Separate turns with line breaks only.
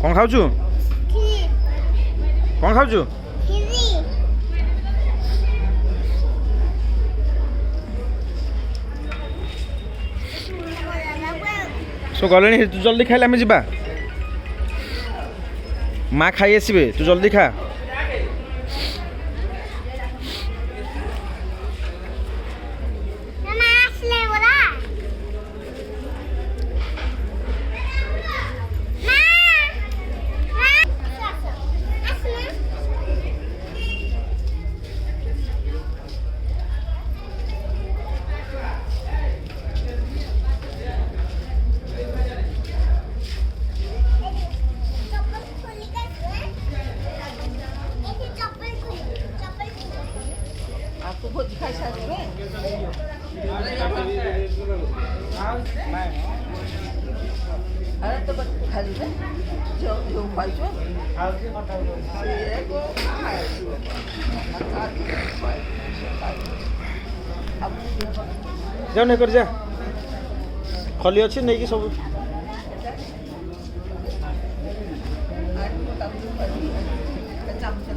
କ'ଣ ଖାଉଛୁ କ'ଣ ଖାଉଛୁ ସବୁ ଗଲେଣି ତୁ ଜଲ୍ଦି ଖାଇଲେ ଆମେ ଯିବା ମା ଖାଇ ଆସିବେ ତୁ ଜଲ୍ଦି ଖା
आपको भोज खाई सारे अरे तो बस खाली है जो जो खाई जो
ଯାଅ ନେଇ କରି ଯା ଖଲି ଅଛି ନେଇକି ସବୁ
चमच